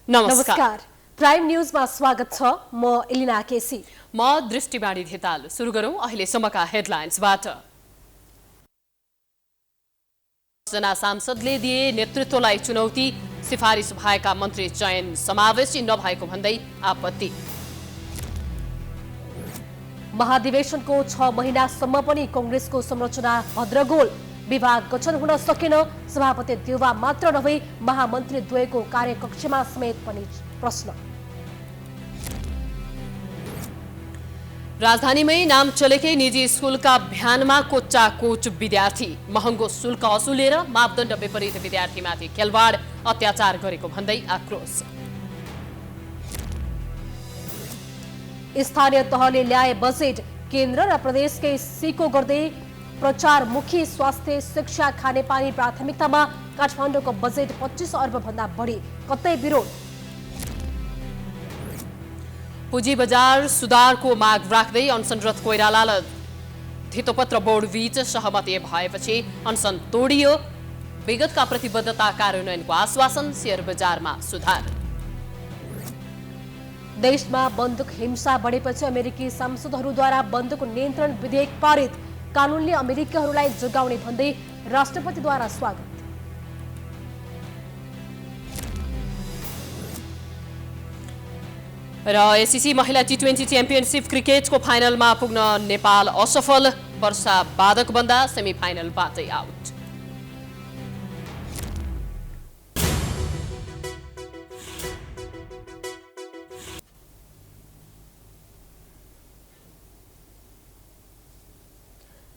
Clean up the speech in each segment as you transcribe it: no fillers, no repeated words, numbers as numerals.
नमस्कार। प्राइम न्यूजमा स्वागत छ। म एलिना केसी। म दृष्टिबाणी धिताल। सुरु गरौं अहिलेसम्मका हेडलाइन्सबाट। जना सांसदले दिए नेतृत्वलाई चुनौती, सिफारिस भएका मन्त्री चयन समावेशी नभएको भन्दै आपत्ति। महाधिवेशनको 6 महिनासम्म पनि कांग्रेसको संरचना भद्रगोल, विभाग गठन हुन सकेन। सभापति देउवा मात्र नभई महामन्त्री द्वयको कार्यकक्षमा समेत पनि प्रश्न। राजधानीमै नाम चलेकै निजी स्कुलका भ्यानमा कोच्चा कोच विद्यार्थी, महँगो शुल्क असुलेर मापदण्ड विपरीत विद्यार्थीमाथि खेलवाड, अत्याचार गरेको भन्दै आक्रोश। स्थानीय तहले ल्याए बजेट, केन्द्र र प्रदेशकै सिको गर्दै प्रचारमुखी स्वास्थ्य, शिक्षा, खानेपानी प्राथमिकतामा। काठमाडौँको बजेट 25 अर्ब भन्दा बढी, कतै विरोध। पुँजी बजार सुधारको माग राख्दै अनसनरत कोइराला र धितोपत्र बोर्ड बीच सहमति भएपछि अनसन तोडियो। विगतका प्रतिबद्धता कार्यान्वयनको आश्वासन, शेयर बजारमा सुधार। देशमा बन्दुक हिंसा बढेपछि अमेरिकी सांसदहरूद्वारा बन्दुक नियन्त्रण विधेयक पारित, कानूनले अमेरिकीहरूलाई जोगाउने भन्दै राष्ट्रपतिद्वारा स्वागत। र एसिसी महिला टी20 च्याम्पियनसिप क्रिकेटको फाइनलमा पुग्न नेपाल असफल, वर्षा बाधक बन्दा सेमिफाइनलबाटै आउट।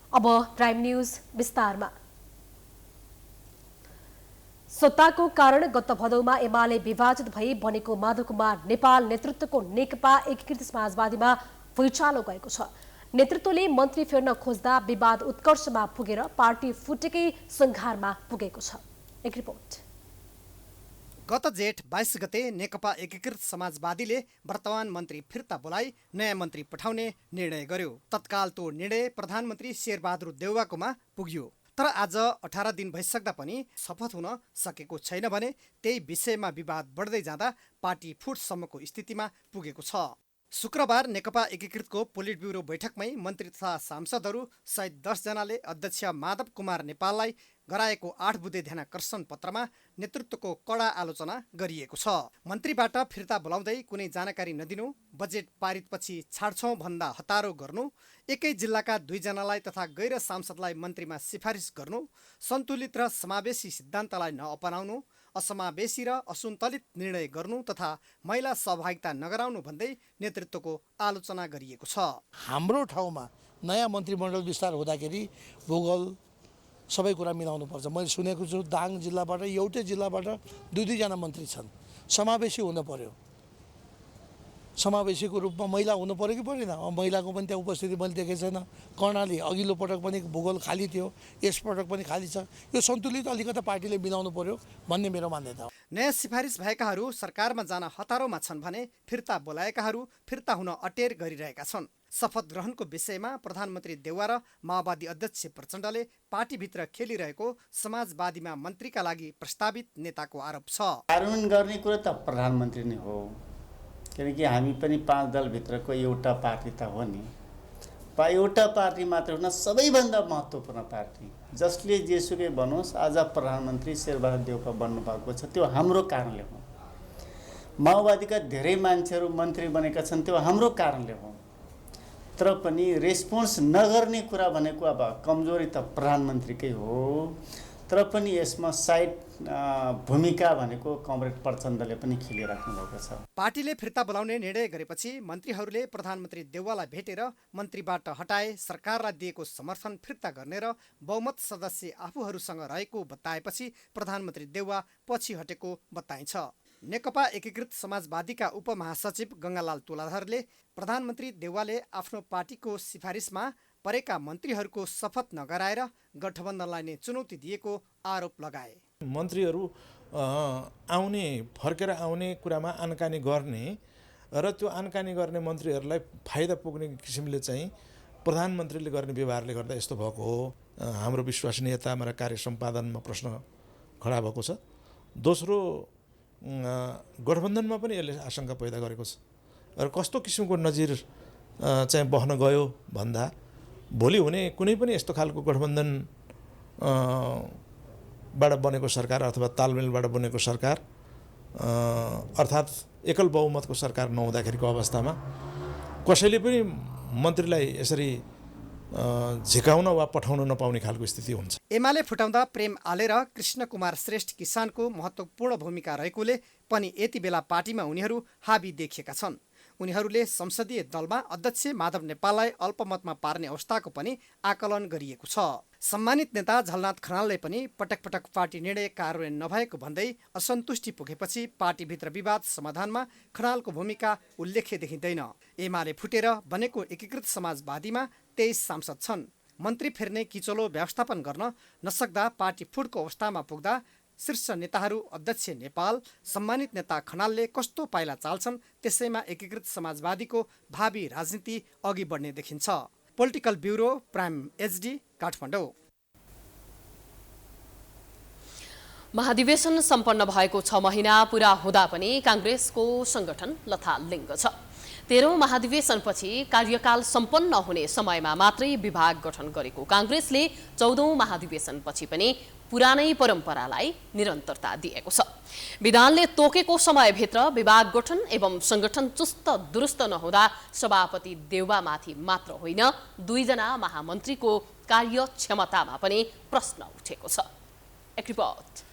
अब प्राइम न्यूज विस्तारमा। सत्ताको कारण गत भदौमा एमाले विभाजित भई बनेको माधव कुमार नेपाल नेतृत्वको नेकपा एकीकृत समाजवादीमा भुइँचालो गएको छ। नेतृत्वले मन्त्री फेर्न खोज्दा विवाद उत्कर्षमा पुगेर पार्टी फुटेकै संघारमा पुगेको छ। एक रिपोर्ट। गत जेठ 22 गते नेकपा एकीकृत समाजवादीले वर्तमान मन्त्री फिर्ता बोलाई नयाँ मन्त्री पठाउने निर्णय गर्यो। तत्काल त्यो निर्णय प्रधानमन्त्री शेरबहादुर देउवाकोमा पुग्यो। तर आज 18 दिन भइसक्दा पनि शपथ हुन सकेको छैन भने त्यही विषयमा विवाद बढ्दै जाँदा पार्टी फुटसम्मको स्थितिमा पुगेको छ। शुक्रबार नेकपा एकीकृतको पोलिट ब्युरो बैठकमै मन्त्री तथा सांसदहरू सहित 10 जनाले अध्यक्ष माधव कुमार नेपाललाई गराएको 8 बुँदे ध्यानाकर्षण पत्रमा नेतृत्वको कडा आलोचना गरिएको छ। मन्त्रीबाट फिर्ता बोलाउँदै कुनै जानकारी नदिनु, बजेट पारितपछि छाड्छौँ भन्दा हतारो गर्नु, एकै जिल्लाका 2 जनालाई तथा गैर सांसदलाई मन्त्रीमा सिफारिस गर्नु, सन्तुलित र समावेशी सिद्धान्तलाई नअपनाउनु, असमावेशी र असन्तुलित निर्णय गर्नु तथा महिला सहभागिता नगराउनु भन्दै नेतृत्वको आलोचना गरिएको छ। हाम्रो ठाउँमा नयाँ मन्त्रीमण्डल विस्तार हुँदाखेरि भूगोल सबै कुरा मिलाउनुपर्छ। मैले सुनेको छु दाङ जिल्लाबाट एउटै जिल्लाबाट 2 जना मन्त्री छन्। समावेशी हुन पर्यो। समावेशीको रूपमा महिला हुनु पर्यो कि परेन? महिलाको पनि त्यहाँ उपस्थिति मैले देखेको छैन। कर्णाली अघिल्लो पटक पनि भूगोल खाली थियो, यस पटक पनि खाली छ। यो सन्तुलित अलिकता पार्टीले मिलाउनु पर्यो भन्ने मेरो मान्यता हो। नयाँ सिफारिस भएकाहरू सरकारमा जान हतारोमा छन् भने फिर्ता बोलाएकाहरू फिर्ता हुन अटेर गरिरहेका छन्। शपथ ग्रहणको विषयमा प्रधानमन्त्री देउवा र माओवादी अध्यक्ष प्रचण्डले पार्टीभित्र खेलिरहेको समाजवादीमा मन्त्रीका लागि प्रस्तावित नेताको आरोप छ। कार्यान्वयन गर्ने कुरा त प्रधानमन्त्री नै हो, किनकि हामी पनि 5 दलभित्रको एउटा पार्टी त हो नि। एउटा पार्टी मात्र हुन सबैभन्दा महत्त्वपूर्ण पार्टी, जसले जेसुकै बनोस् आज प्रधानमन्त्री शेरबहादुर देउवा बन्नुभएको छ, त्यो हाम्रो कारणले हो। माओवादीका धेरै मान्छेहरू मन्त्री बनेका छन्, त्यो हाम्रो कारणले हो। तर पनि रेस्पोन्स नगर्ने कुरा भनेको अब कमजोरी त प्रधानमन्त्रीकै हो। तर पनि यसमा साइड भूमिका भनेको कमरेड प्रचण्डले पनि खेलिराख्नु भएको छ। पार्टीले फिर्ता बोलाउने निर्णय गरेपछि मन्त्रीहरूले प्रधानमन्त्री देउवालाई भेटेर मन्त्रीबाट हटाए सरकारलाई दिएको समर्थन फिर्ता गर्ने र बहुमत सदस्य आफूहरूसँग रहेको बताएपछि प्रधानमन्त्री देउवा पछि हटेको बताइन्छ। नेकपा एकीकृत समाजवादीका उपमहासचिव गङ्गालाल तुलाधरले प्रधानमन्त्री देउवाले आफ्नो पार्टीको सिफारिसमा परेका मन्त्रीहरूको शपथ नगराएर गठबन्धनलाई नै चुनौती दिएको आरोप लगाए। मन्त्रीहरू फर्केर आउने कुरामा आनकानी गर्ने र त्यो आनकानी गर्ने मन्त्रीहरूलाई फाइदा पुग्ने किसिमले चाहिँ प्रधानमन्त्रीले गर्ने व्यवहारले गर्दा यस्तो भएको हो। हाम्रो विश्वसनीयता, हाम्रो कार्य सम्पादनमा प्रश्न खडा भएको छ। दोस्रो, गठबन्धनमा पनि यसले आशंका पैदा गरेको छ र कस्तो किसिमको नजिर चाहिँ बहन गयो भन्दा भोलि हुने कुनै पनि यस्तो खालको गठबन्धन बाट बनेको सरकार अथवा तालमेलबाट बनेको सरकार अर्थात् एकल बहुमतको सरकार नहुँदाखेरिको अवस्थामा कसैले पनि मन्त्रीलाई यसरी झिकाउन वा पठाउन नपाउने खालको स्थिति हुन्छ। एमाले फुटाउँदा प्रेम आले र कृष्ण कुमार श्रेष्ठ किसानको महत्त्वपूर्ण भूमिका रहेकोले पनि यति बेला पार्टीमा उनीहरू हाबी देखिएका छन्। उनीहरूले संसदीय दलमा अध्यक्ष माधव नेपाललाई अल्पमतमा पार्ने अवस्थाको पनि आकलन गरिएको छ। सम्मानित नेता झलनाथ खनालले पनि पटक पटक पार्टी निर्णय कार्यान्वयन नभएको भन्दै असन्तुष्टि पुगेपछि पार्टीभित्र विवाद समाधानमा खनालको भूमिका उल्लेख्य देखिँदैन। एमाले फुटेर बनेको एकीकृत समाजवादीमा 23 सांसद छन्। मन्त्री फेर्ने किचलो व्यवस्थापन गर्न नसक्दा पार्टी फुटको अवस्थामा पुग्दा शीर्ष नेताहरू अध्यक्ष नेपाल, सम्मानित नेता खनालले कस्तो पाइला चाल्छन् त्यसैमा एकीकृत समाजवादीको भावी राजनीति अघि बढ्ने देखिन्छ। Political bureau, prime HD, Kathmandu. महाधिवेशन सम्पन्न भएको 6 महिना पूरा हुँदा पनि कांग्रेसको संगठन लथालिङ्ग छ। 13औं महाधिवेशनपछि कार्यकाल सम्पन्न हुने समयमा मात्रै विभाग गठन गरेको कांग्रेसले 14औं महाधिवेशनपछि पनि पुरानै परम्परालाई निरन्तरता दिएको छ। विधानले तोकेको समयभित्र विभाग गठन एवं संगठन चुस्त दुरुस्त नहुँदा सभापति देउबामाथि मात्र होइन 2 जना महामन्त्रीको कार्यक्षमतामा पनि प्रश्न उठेको छ। एक रिपोर्ट।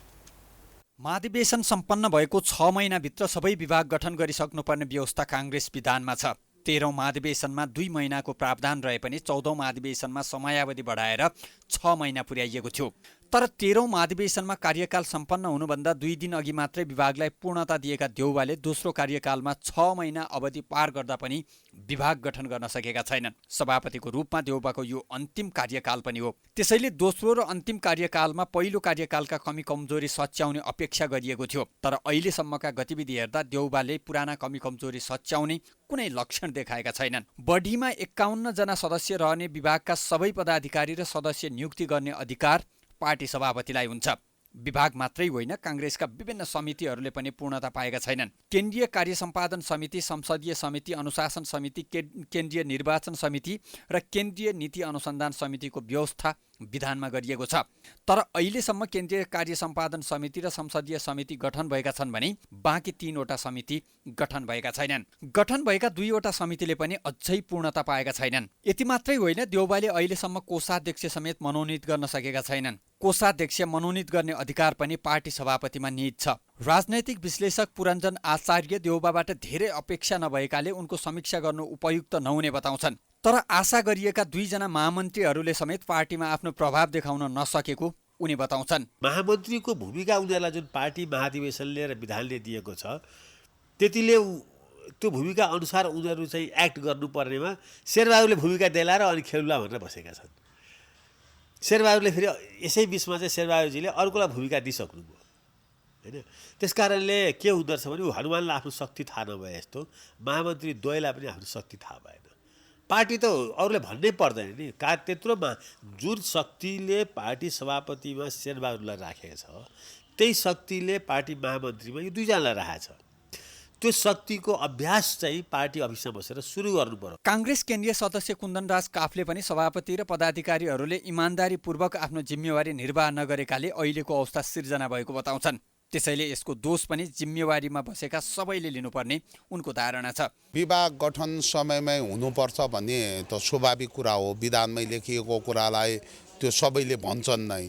महाधिवेशन सम्पन्न भएको 6 महिनाभित्र सबै विभाग गठन गरिसक्नुपर्ने व्यवस्था कांग्रेस विधानमा छ। 13औं महाधिवेशनमा 2 महिनाको प्रावधान रहे पनि 14औं महाधिवेशनमा समयावधि बढाएर 6 महिना पुर्याइएको थियो। तर 13औं महाधिवेशनमा कार्यकाल सम्पन्न हुनुभन्दा 2 दिन अघि मात्रै विभागलाई पूर्णता दिएका देउबाले दोस्रो कार्यकालमा 6 महिना अवधि पार गर्दा पनि विभाग गठन गर्न सकेका छैनन्। सभापतिको रूपमा देउबाको यो अन्तिम कार्यकाल पनि हो। त्यसैले दोस्रो र अन्तिम कार्यकालमा पहिलो कार्यकालका कमी कमजोरी सच्याउने अपेक्षा गरिएको थियो। तर अहिलेसम्मका गतिविधि हेर्दा देउबाले पुराना कमी कमजोरी सच्याउने कुनै लक्षण देखाएका छैनन्। बढीमा 51 जना सदस्य रहने विभागका सबै पदाधिकारी र सदस्य नियुक्ति गर्ने अधिकार पार्टी सभापतिलाई हुन्छ। विभाग मात्रै होइन, कांग्रेसका विभिन्न समितिहरूले पनि पूर्णता पाएका छैनन्। केन्द्रीय कार्य सम्पादन समिति, संसदीय समिति, अनुशासन समिति, केन्द्रीय निर्वाचन समिति र केन्द्रीय नीति अनुसन्धान समितिको व्यवस्था विधानमा गरिएको छ। तर अहिलेसम्म केन्द्रीय कार्य सम्पादन समिति र संसदीय समिति गठन भएका छन् भने बाँकी 3 वटा समिति गठन भएका छैनन्। गठन भएका 2 वटा समितिले पनि अझै पूर्णता पाएका छैनन्। यति मात्रै होइन, देउबाले अहिलेसम्म कोषाध्यक्ष समेत मनोनित गर्न सकेका छैनन्। कोषाध्यक्ष मनोनित गर्ने अधिकार पनि पार्टी सभापतिमा निहित छ। राजनैतिक विश्लेषक पुरञ्जन आचार्य देउबाबाट धेरै अपेक्षा नभएकाले उनको समीक्षा गर्नु उपयुक्त नहुने बताउँछन्। तर आशा गरिएका 2 जना महामन्त्रीहरूले समेत पार्टीमा आफ्नो प्रभाव देखाउन नसकेको उनी बताउँछन्। महामन्त्रीको भूमिका उनीहरूलाई जुन पार्टी महाधिवेशनले र विधानले दिएको छ त्यतिले त्यो भूमिका अनुसार उनीहरू चाहिँ एक्ट गर्नुपर्नेमा शेरबहादुरले भूमिका देलाएर अनि खेल्ला भनेर बसेका छन्। शेरबहादुरले फेरि यसै बिचमा चाहिँ शेरबहादुरजीले अर्कोलाई भूमिका दिइसक्नुभयो होइन। त्यसकारणले के हुँदोरहेछ भने हनुमानलाई आफ्नो शक्ति थाहा नभए जस्तो महामन्त्री द्वयलाई पनि आफ्नो शक्ति थाहा भएन। पार्टी त अरूले भन्नै पर्दैन नि, त्यत्रोमा जुन शक्तिले पार्टी सभापतिमा शेरबहादुरलाई राखेको छ त्यही शक्तिले पार्टी महामन्त्रीमा यो 2 जनालाई राखेको छ। त्यो शक्तिको अभ्यास चाहिँ पार्टी अफिसमा बसेर सुरु गर्नु पर्यो। कांग्रेस केन्द्रीय सदस्य कुन्दनराज काफले पनि सभापति र पदाधिकारीहरूले इमान्दारीपूर्वक आफ्नो जिम्मेवारी निर्वाह नगरेकाले अहिलेको अवस्था सिर्जना भएको बताउँछन्। त्यसैले यसको दोष पनि जिम्मेवारीमा बसेका सबैले लिनुपर्ने उनको धारणा छ। विभाग गठन समयमै हुनुपर्छ भन्ने त स्वाभाविक कुरा हो। विधानमै लेखिएको कुरालाई त्यो सबैले भन्छन् नै।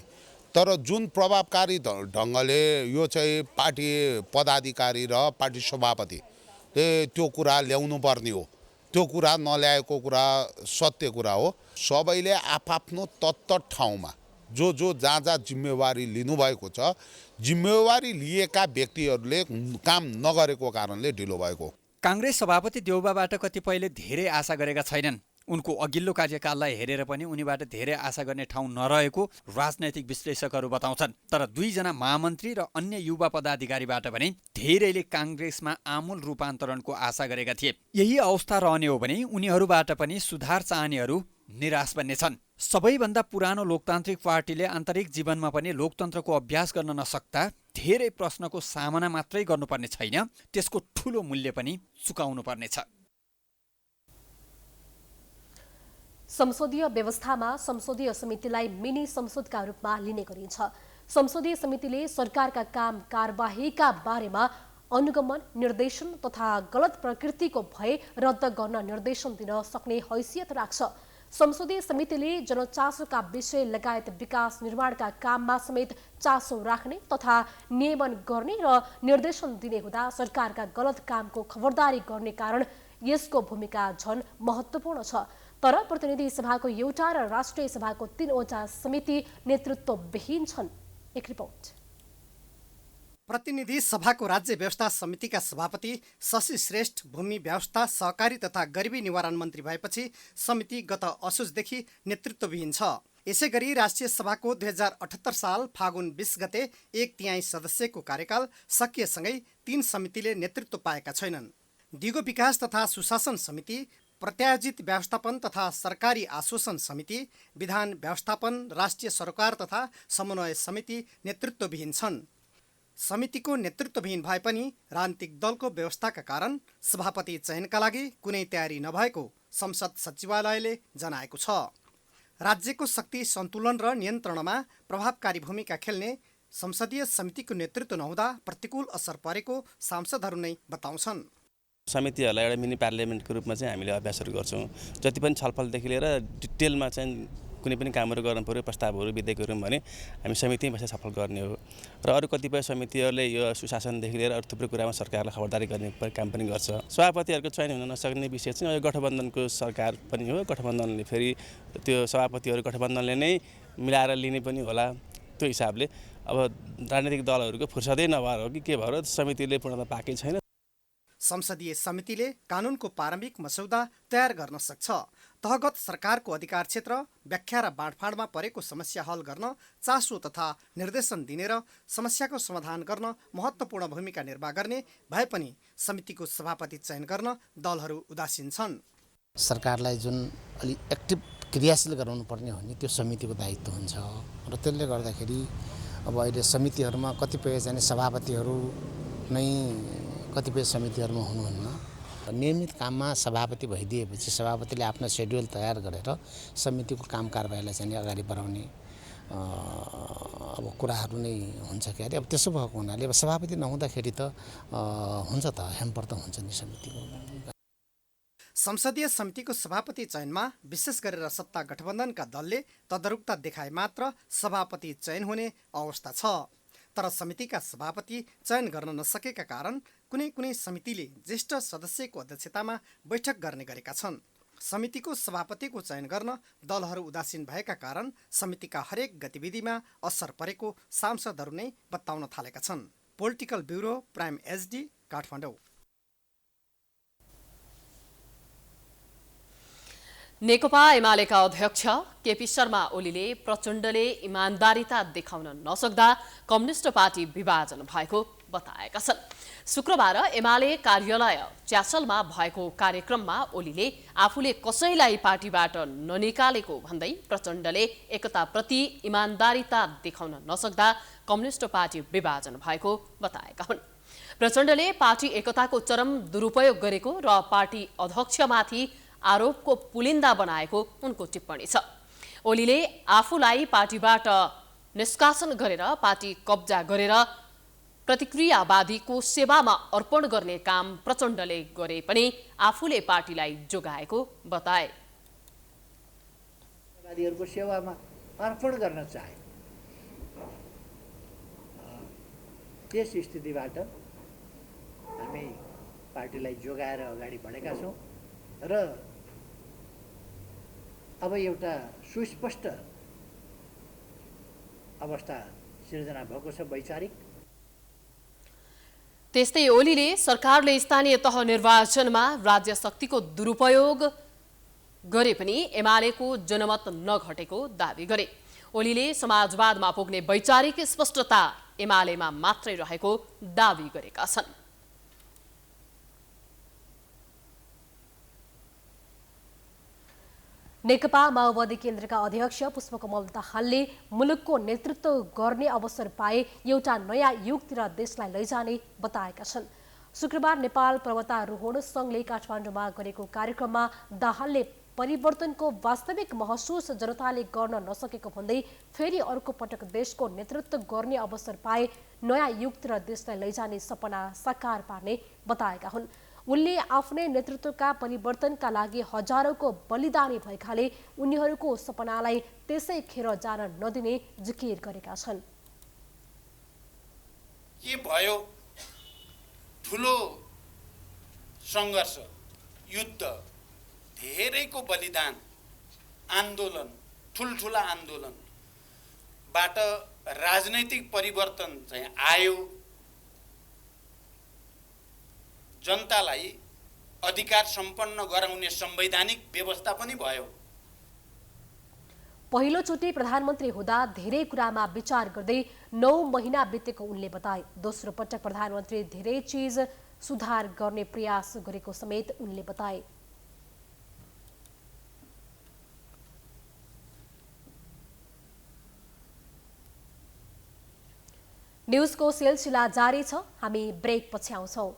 तर जुन प्रभावकारी ढङ्गले यो चाहिँ पार्टी पदाधिकारी र पार्टी सभापतिले त्यो कुरा ल्याउनु पर्ने हो। त्यो कुरा नल्याएको कुरा सत्य कुरा हो। सबैले आफआफ्नो तत्त ठाउँमा जो जहाँ जिम्मेवारी लिनुभएको छ, जिम्मेवारी लिएका व्यक्तिहरूले काम नगरेको कारणले ढिलो भएको। कांग्रेस सभापति देउबाबाट कतिपयले धेरै आशा गरेका छैनन्। उनको अघिल्लो कार्यकाललाई हेरेर पनि उनीबाट धेरै आशा गर्ने ठाउँ नरहेको राजनैतिक विश्लेषकहरू बताउँछन्। तर 2 जना महामन्त्री र अन्य युवा पदाधिकारीबाट पनि धेरैले कांग्रेसमा आमूल रूपान्तरणको आशा गरेका थिए। यही अवस्था रहने हो भने उनीहरूबाट पनि सुधार चाहनेहरू निराश बन्नेछन्। सबैभन्दा पुरानो लोकतान्त्रिक पार्टीले आन्तरिक जीवनमा पनि लोकतन्त्रको अभ्यास गर्न नसक्दा धेरै प्रश्नको सामना मात्रै गर्नुपर्ने छैन, त्यसको ठूलो मूल्य पनि चुकाउनु पर्नेछ। संसदीय व्यवस्थामा संसदीय समितिलाई मिनी संसदका रूपमा लिने गरिन्छ। संसदीय समितिले सरकारका काम कारबाहीका बारेमा अनुगमन, निर्देशन तथा गलत प्रकृतिको भए रद्द गर्न निर्देशन दिन सक्ने हैसियत राख्छ। संसदीय समितिले जनचासोका विषय लगायत विकास निर्माणका काममा समेत चासो राख्ने तथा नियमन गर्ने र निर्देशन दिने हुँदा सरकारका गलत कामको खबरदारी गर्ने कारण यसको भूमिका झन महत्त्वपूर्ण छ। तर प्रतिनिधि सभाको एउटा र राष्ट्रिय सभाको 3वटा समिति नेतृत्वविहीन छन्। एक रिपोर्ट। प्रतिनिधि सभाको राज्य व्यवस्था समितिका सभापति शशि श्रेष्ठ भूमि व्यवस्था, सहकारी तथा गरिबी निवारण मन्त्री भएपछि समिति गत असोजदेखि नेतृत्वविहीन छ। यसैगरी राष्ट्रिय सभाको 2078 साल फागुन 20 गते 1/3 सदस्यको कार्यकाल सकिएसँगै 3 समितिले नेतृत्व पाएका छैनन्। दिगो विकास तथा सुशासन समिति, प्रत्यायोजित व्यवस्थापन तथा सरकारी आश्वासन समिति, विधान व्यवस्थापन, राष्ट्रिय सरोकार तथा समन्वय समिति नेतृत्वविहीन छन्। समितिको नेतृत्वविहीन भए पनि राजनीतिक दलको व्यवस्थाका कारण सभापति चयनका लागि कुनै तयारी नभएको संसद सचिवालयले जनाएको छ। राज्यको शक्ति सन्तुलन र नियन्त्रणमा प्रभावकारी भूमिका खेल्ने संसदीय समितिको नेतृत्व नहुँदा प्रतिकूल असर परेको सांसदहरू नै बताउँछन्। समितिहरूलाई एउटा मिनी पार्लियामेन्टको रूपमा चाहिँ हामीले अभ्यासहरू गर्छौँ। जति पनि छलफलदेखि लिएर डिटेलमा चाहिँ कुनै पनि कामहरू गर्नु पर्यो, प्रस्तावहरू विधेयकहरू भने हामी समितिमै बसेर छलफल गर्ने हो। र अरू कतिपय समितिहरूले यो सुशासनदेखि लिएर अरू थुप्रै कुरामा सरकारलाई खबरदारी गर्ने काम पनि गर्छ। सभापतिहरूको चयन हुन नसक्ने विषय चाहिँ यो गठबन्धनको सरकार पनि हो। गठबन्धनले फेरि त्यो सभापतिहरू गठबन्धनले नै मिलाएर लिने पनि होला। त्यो हिसाबले अब राजनीतिक दलहरूको फुर्सदै नभएर हो कि के भएर समितिले पूर्णता पाएकै छैन। संसदीय समितिले कानुनको प्रारम्भिक मसौदा तयार गर्न सक्छ। तहगत सरकारको अधिकार क्षेत्र, व्याख्या र बाँडफाँडमा परेको समस्या हल गर्न चासो तथा निर्देशन दिने र समस्याको समाधान गर्न महत्त्वपूर्ण भूमिका निर्वाह गर्ने भए पनि समितिको सभापति चयन गर्न दलहरू उदासीन छन्। सरकारलाई जुन अलि एक्टिभ क्रियाशील गराउनु पर्ने हो नि त्यो समितिको दायित्व हुन्छ र त्यसले गर्दाखेरि अब अहिले समितिहरूमा कतिपय चाहिँ सभापतिहरू नै कतिपय समितिहरूमा हुनुहुन्न। नियमित काममा सभापति भइदिएपछि सभापतिले आफ्नो सेड्युल तयार गरेर समितिको काम कारबाहीलाई चाहिँ अगाडि बढाउने अब कुराहरू नै हुन्छ के अरे। अब त्यसो भएको हुनाले अब सभापति नहुँदाखेरि त हुन्छ त ह्याम्पर त हुन्छ नि समितिको। संसदीय समितिको सभापति चयनमा विशेष गरेर सत्ता गठबन्धनका दलले तदारुकता देखाए मात्र सभापति चयन हुने अवस्था छ। तर समितिका सभापति चयन गर्न नसकेका कारण कुनै समितिले ज्येष्ठ सदस्यको अध्यक्षतामा बैठक गर्ने गरेका छन्। समितिको सभापतिको चयन गर्न दलहरू उदासीन भएका कारण समितिका हरेक गतिविधिमा असर परेको सांसदहरू नै बताउन थालेका छन्। Political bureau, prime HD, Kathmandu. नेकपा एमालेका अध्यक्ष केपी शर्मा ओलीले प्रचण्डले इमान्दारिता देखाउन नसक्दा कम्युनिस्ट पार्टी विभाजन भएको बताएका छन्। शुक्रबार एमाले कार्यालय च्यासलमा भएको कार्यक्रममा ओलीले आफूले कसैलाई पार्टीबाट ननिकालेको भन्दै प्रचण्डले एकताप्रति इमान्दारिता देखाउन नसक्दा कम्युनिस्ट पार्टी विभाजन भएको बताएका हुन्। प्रचण्डले पार्टी एकताको चरम दुरुपयोग गरेको र पार्टी अध्यक्षमाथि आरोपको पुलिन्दा बनाएको उनको टिप्पणी छ। ओलीले आफूलाई पार्टीबाट निष्कासन गरेर पार्टी कब्जा गरेर प्रतिक्रियावादीको सेवामा अर्पण गर्ने काम प्रचण्डले गरे पनि आफूले पार्टीलाई जोगाएको बताए। वादीहरूको सेवामा अर्पण गर्न चाहे। त्यस स्थितिबाट हामी पार्टीलाई जोगाएर अगाडि बढेका छौँ र अब एउटा सुस्पष्ट अवस्था सिर्जना भएको छ वैचारिक। त्यस्तै ओलीले सरकारले स्थानीय तह निर्वाचनमा राज्य शक्तिको दुरुपयोग गरे पनि एमालेको जनमत नघटेको दावी गरे। ओलीले समाजवादमा पुग्ने वैचारिक स्पष्टता एमालेमा मात्रै रहेको दावी गरेका छन्। नेकपा माओवादी केन्द्रका अध्यक्ष पुष्पकमल दाहालले मुलुकको नेतृत्व गर्ने अवसर पाए एउटा नयाँ युगतिर देशलाई लैजाने बताएका छन्। शुक्रबार नेपाल पर्वतारोहण संघले काठमाडौँमा गरेको कार्यक्रममा दाहालले परिवर्तनको वास्तविक महसुस जनताले गर्न नसकेको भन्दै फेरि अर्को पटक देशको नेतृत्व गर्ने अवसर पाए नयाँ युगतिर देशलाई लैजाने सपना साकार पार्ने बताएका हुन्। उनले आफ्नै नेतृत्वका परिवर्तनका लागि हजारौंको बलिदानी भएकाले उनीहरूको सपनालाई त्यसै खेर जान नदिने जिकिर गरेका छन्। के भयो ठुलो संघर्ष, युद्ध, धेरैको बलिदान, आन्दोलन, ठुलठुला आन्दोलनबाट राजनैतिक परिवर्तन चाहिँ आयो। जनतालाई अधिकार सम्पन्न गराउने संवैधानिक व्यवस्था पनि भयो। पहिलोचोटि प्रधानमन्त्री हुँदा धेरै कुरामा विचार गर्दै 9 महिना बितेको उनले बताए। दोस्रो पटक प्रधानमन्त्री धेरै चीज सुधार गर्ने प्रयास गरेको समेत उनले बताए। न्यूजको सिलसिला जारी छ, हामी ब्रेक पछि आउँछौं।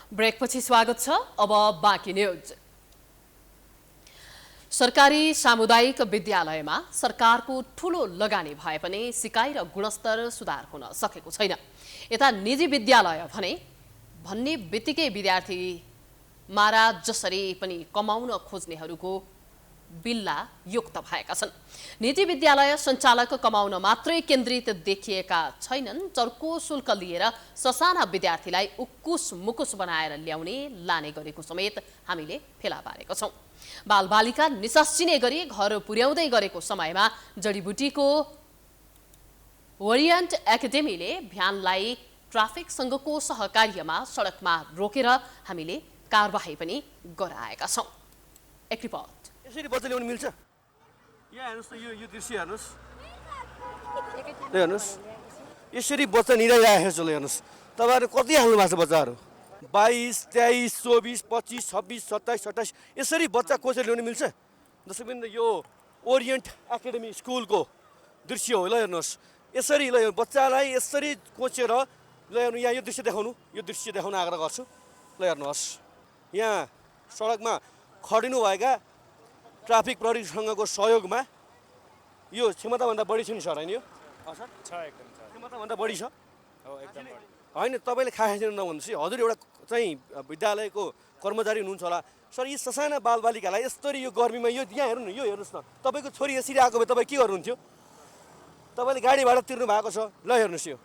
ब्रेकपछि स्वागत छ। अब बाँकी न्यूज। सरकारी सामुदायिक विद्यालयमा सरकारको ठूलो लगानी भए पनि सिकाइ र गुणस्तर सुधार हुन सकेको छैन। यता निजी विद्यालय भन्ने बित्तिकै विद्यार्थी मारा जसरी पनि कमाउन खोज्नेहरूको बिल्ला युक्त भएका छन्। निजी विद्यालय सञ्चालक कमाउन मात्रै केन्द्रित देखिएका छैनन्, चर्को शुल्क लिएर ससाना विद्यार्थीलाई उक्कुस मुकुस बनाएर ल्याउने लाने गरेको समेत हामीले फेला पारेका छौं। बालबालिका निसासिने गरी घर पुर्याउँदै गरेको समयमा जडीबुटीको ओरियन्ट एकाडेमीले भ्यानलाई ट्राफिकसँगको सहकार्यमा सडकमा रोकेर हामीले कारबाही पनि गराएका छौं। एक रिपोर्ट। यसरी बच्चा ल्याउन मिल्छ? यहाँ हेर्नुस् त, यो दृश्य हेर्नुस्, हेर्नुस् यसरी बच्चा निराइरहेको छ। हेर्नुस् तपाईँहरू कति हाल्नु भएको छ बच्चाहरू? 22, 23, 24, 25, 26, 27, 28 यसरी बच्चा कोसेर ल्याउन मिल्छ? जसरी यो ओरियन्ट एकाडेमी स्कुलको दृश्य हो। ल हेर्नुहोस्, यसरी ल बच्चालाई यसरी कोचेर ल्याउनु। यहाँ यो दृश्य देखाउनु, यो दृश्य देखाउन आग्रह गर्छु। ल हेर्नुहोस्, यहाँ सडकमा खडिनु भएका ट्राफिक प्रहरीसँगको सहयोगमा यो क्षमताभन्दा बढी छ नि सर? होइन, यो सर एकदम क्षमताभन्दा बढी छ। होइन, तपाईँले खाएन नभन्नुहोस्। हजुर एउटा चाहिँ विद्यालयको कर्मचारी हुनुहुन्छ होला सर, यी ससाना बालबालिकालाई यसरी यो गर्मीमा यो यहाँ हेर्नु न, यो हेर्नुहोस् न, तपाईँको छोरी यसरी आएको भए तपाईँ के गर्नुहुन्थ्यो? तपाईँले गाडी भाडा तिर्नु भएको छ। ल हेर्नुहोस् यो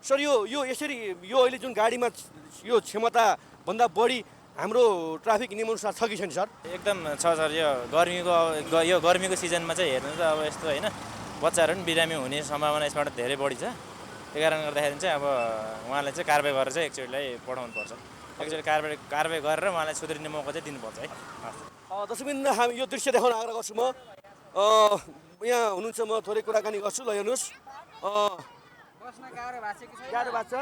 सर, यो यसरी यो अहिले जुन गाडीमा यो क्षमताभन्दा बढी हाम्रो ट्राफिक नियमअनुसार छ कि छैन सर? एकदम छ सर। यो गर्मीको सिजनमा चाहिँ हेर्नु त अब यस्तो होइन, बच्चाहरू पनि बिरामी हुने सम्भावना यसबाट धेरै बढी छ। त्यही कारणले गर्दाखेरि चाहिँ अब उहाँले चाहिँ कारबाही गरेर चाहिँ एकचोटिलाई पठाउनुपर्छ। एकचोटि कारबाही गरेर उहाँलाई सुध्रिने मौका चाहिँ दिनुपर्छ है। दर्शकवृन्द, हामी यो दृश्य देखाउन आग्रह गर्छु। म यहाँ हुनुहुन्छ, म थोरै कुराकानी गर्छु। ल हेर्नुहोस्, गाह्रो भएको छ।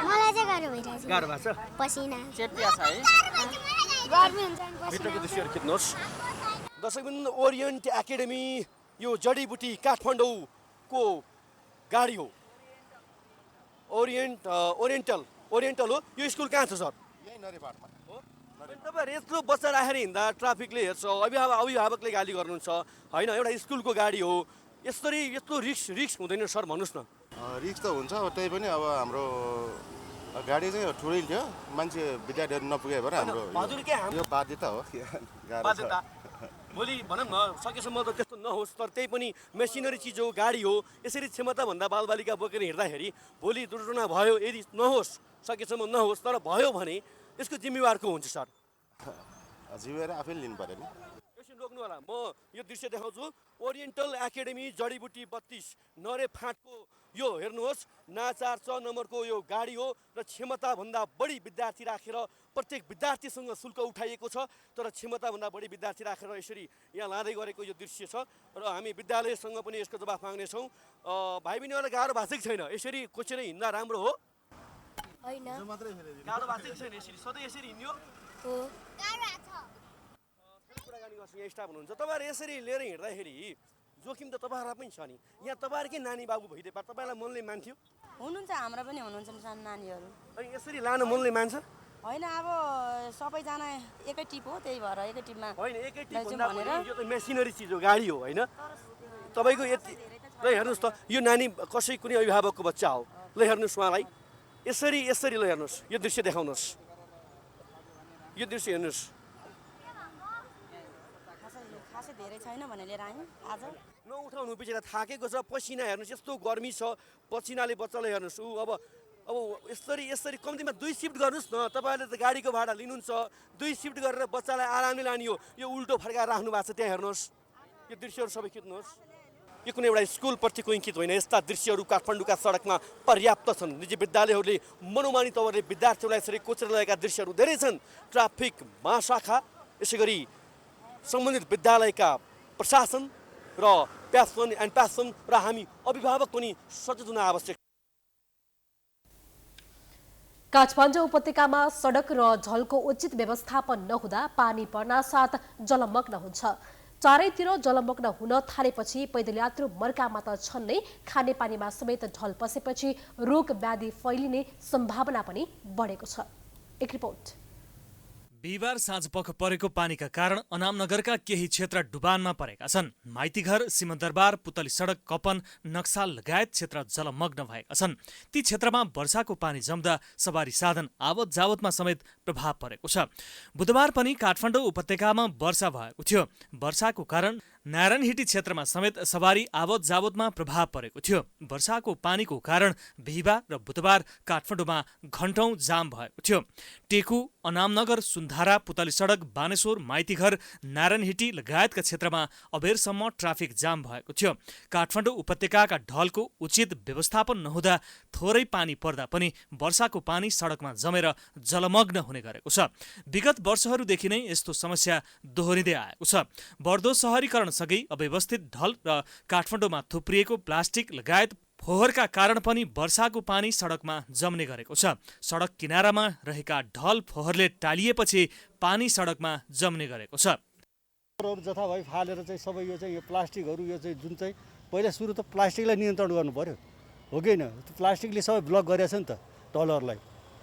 मलाई चाहिँ गाह्रो भइरहेछ। गाह्रो भएको छ, पसिना चेप्टिया छ है, गर्मी हुन्छ नि पसिना। भित्रको दृश्यहरू खिच्नुहोस्। दर्शकवृन्द, ओरियन्ट एकाडेमी यो जडीबुटी काठमाडौँको गाडी हो। ओरिएन्टल हो। यो स्कुल कहाँ छ सर? यही नरेपाटमा हो। तपाईँहरू यत्रो बच्चा राखेर हिँड्दा ट्राफिकले हेर्छ, अभिभावकले गाली गर्नुहुन्छ होइन? एउटा स्कुलको गाडी हो, यसरी यत्रो रिस्क हुँदैन सर? भन्नुहोस् न। रिक्स त हुन्छ, त्यही पनि अब हाम्रो गाडी चाहिँ ठुलै थियो, मान्छे विद्यार्थीहरू नपुगे भएर हाम्रो यो बाध्यता हो। बाध्यता भोलि भनौँ न, सकेसम्म त त्यस्तो नहोस्, तर त्यही पनि मेसिनरी चिज हो, गाडी हो। यसरी क्षमताभन्दा बालबालिका बोकेर हिँड्दाखेरि भोलि दुर्घटना भयो, यदि नहोस्, सकेसम्म नहोस्, तर भयो भने यसको जिम्मेवार को हुन्छ सर? जिम्मेवारी आफैले लिनु पर्यो नि। एकछिन रोक्नु होला, म यो दृश्य देखाउँछु। ओरिएन्टल एकाडेमी जडीबुटी 32 नरे फाँटको यो हेर्नुहोस्, ना 4 नम्बरको यो गाडी हो र क्षमताभन्दा बढी विद्यार्थी राखेर प्रत्येक विद्यार्थीसँग शुल्क उठाइएको छ, तर क्षमताभन्दा बढी विद्यार्थी राखेर यसरी यहाँ लाँदै गरेको यो दृश्य छ र हामी विद्यालयसँग पनि यसको जवाफ माग्नेछौँ। भाइ बहिनीहरूलाई गाह्रो भएको छैन? यसरी कोचेर हिँड्दा राम्रो हो? होइन, गाह्रो भएको छैन? यसरी सधैँ यसरी हिँड्यो? कुराकानी गर्छु, यहाँ स्टाफ हुनुहुन्छ, तपाईँहरू यसरी लिएर हिँड्दाखेरि जोखिम त तपाईँहरूलाई पनि छ नि। यहाँ तपाईँहरूकै नानी बाबु भइदिए तपाईँलाई मनले मान्थ्यो? हुनुहुन्छ, हाम्रा पनि हुनुहुन्छ सानो नानीहरू। अनि यसरी लानु मनले मान्छ? होइन, अब सबैजना एकै टिप हो, त्यही भएर एकै टिपमा होइन, एकै टिप भन्दा पनि यो त मेसिनरी चिज हो, गाडी हो होइन? तपाईँको यति ल हेर्नुहोस् त, यो नानी कसै कुनै अभिभावकको बच्चा हो। ल हेर्नुहोस् उहाँलाई यसरी यसरी ल हेर्नुहोस्, यो दृश्य देखाउनुहोस्, यो दृश्य हेर्नुहोस्। खासै धेरै छैन भने लिएर आयौँ आज। नउठाउनु, बिचरा थाकेको छ, पसिना हेर्नुहोस्, यस्तो गर्मी छ, पसिनाले बच्चालाई हेर्नुहोस्। अब यसरी कम्तीमा 2 सिफ्ट गर्नुहोस् न। तपाईँहरूले त गाडीको भाडा लिनुहुन्छ, 2 सिफ्ट गरेर बच्चालाई आरामले लाने हो। यो उल्टो फर्काएर राख्नु भएको छ, त्यहाँ हेर्नुहोस्, यो दृश्यहरू सबै खिच्नुहोस्। यो कुनै एउटा स्कुलप्रतिको इङ्कित होइन, यस्ता दृश्यहरू काठमाडौँका सडकमा पर्याप्त छन्। निजी विद्यालयहरूले मनोमानी तवरले विद्यार्थीहरूलाई यसरी कोचेर लगेका दृश्यहरू धेरै छन्। ट्राफिक महाशाखा, यसै गरी सम्बन्धित विद्यालयका प्रशासन र प्यासन एन्ड प्यासन र हामी अभिभावक पनि सचेत हुन आवश्यक। काठमाडौँ उपत्यकामा सडक र ढलको उचित व्यवस्थापन नहुँदा पानी पर्नासाथ जलमग्न हुन्छ। चारैतिर जलमग्न हुन थालेपछि पैदल यात्रु मर्कामा त छन् नै, खानेपानीमा समेत ढल पसेपछि रोग व्याधि फैलिने सम्भावना पनि बढेको छ। एक रिपोर्ट। बिहिबार साँझपख परेको पानीका कारण अनामनगरका केही क्षेत्र डुबानमा परेका छन्। माइतीघर, सिमन्दरबार, पुतली सडक, कपन, नक्साल लगायत क्षेत्र जलमग्न भएका छन्। ती क्षेत्रमा वर्षाको पानी जम्दा सवारी साधन आवत जावतमा समेत प्रभाव परेको छ। बुधबार पनि काठमाडौँ उपत्यकामा वर्षा भएको थियो। वर्षाको कारण नारायणहिटी क्षेत्रमा समेत सवारी आवत जावतमा प्रभाव परेको थियो। वर्षाको पानीको कारण बिहिबार र बुधबार काठमाडौँमा घण्टौं जाम भएको थियो। टेकु, अनामनगर, सुन्धारा, पुतली सडक, बानेश्वर, माइतीघर, नारायणहिटी लगायतका क्षेत्रमा अबेरसम्म ट्राफिक जाम भएको थियो। काठमाडौँ उपत्यकाका ढलको उचित व्यवस्थापन नहुँदा थोरै पानी पर्दा पनि वर्षाको पानी सडकमा जमेर जलमग्न हुने गरेको छ। विगत वर्षहरूदेखि नै यस्तो समस्या दोहोरिँदै आएको छ। बढ्दो शहरीकरण सँगै अव्यवस्थित ढल र काठमाडौँमा थुप्रिएको प्लास्टिक लगायत फोहोरका कारण पनि वर्षाको पानी सडकमा जम्ने गरेको छ। सडक किनारामा रहेका ढल फोहोरले टालिएपछि पानी सडकमा जम्ने गरेको छ। जथाभावी फालेर चाहिँ सबै यो प्लास्टिकहरू यो चाहिँ जुन चाहिँ पहिला सुरु त प्लास्टिकलाई नियन्त्रण गर्नु पर्यो, हो कि होइन? प्लास्टिकले सबै ब्लक गरेछ नि त ढलहरूलाई,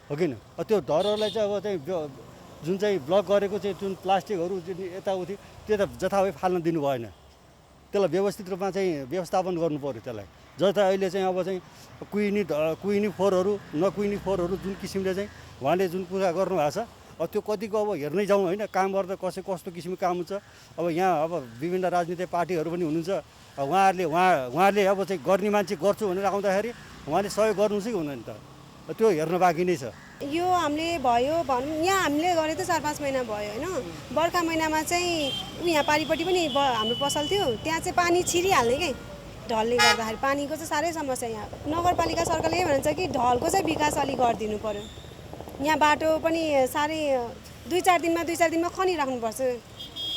हो कि होइन? त्यो ढलहरूलाई चाहिँ अब चाहिँ जुन चाहिँ ब्लक गरेको चाहिँ जुन प्लास्टिकहरू जुन यताउति त्यो त जथाभावी फाल्न दिनु भएन। त्यसलाई व्यवस्थित रूपमा चाहिँ व्यवस्थापन गर्नु पर्यो। त्यसलाई जता अहिले चाहिँ अब चाहिँ कुइनी फोहोरहरू नकुइनी फोहोरहरू जुन किसिमले चाहिँ उहाँले जुन कुरा गर्नुभएको छ, अब त्यो कतिको अब हेर्नै जाउँ होइन, काम गर्दा कस्तो किसिमको काम हुन्छ। अब यहाँ अब विभिन्न राजनीतिक पार्टीहरू पनि हुनुहुन्छ, उहाँहरूले अब चाहिँ गर्ने मान्छे गर्छु भनेर आउँदाखेरि उहाँले सहयोग गर्नु चाहिँ हुँदैन त, त्यो हेर्न बाँकी नै छ। यो हामीले भयो भनौँ, यहाँ हामीले गरे त 4-5 महिना भयो होइन। बर्खा महिनामा चाहिँ यहाँ पारिपट्टि पनि हाम्रो पसल थियो, त्यहाँ चाहिँ पानी छिरिहाल्ने क्या ढलले गर्दाखेरि। पानीको चाहिँ साह्रै समस्या यहाँ। नगरपालिका सरकारले यही भन्छ कि ढलको चाहिँ विकास अलिक गरिदिनु पर्यो। यहाँ बाटो पनि साह्रै 2-4 दिनमा खनिराख्नुपर्छ।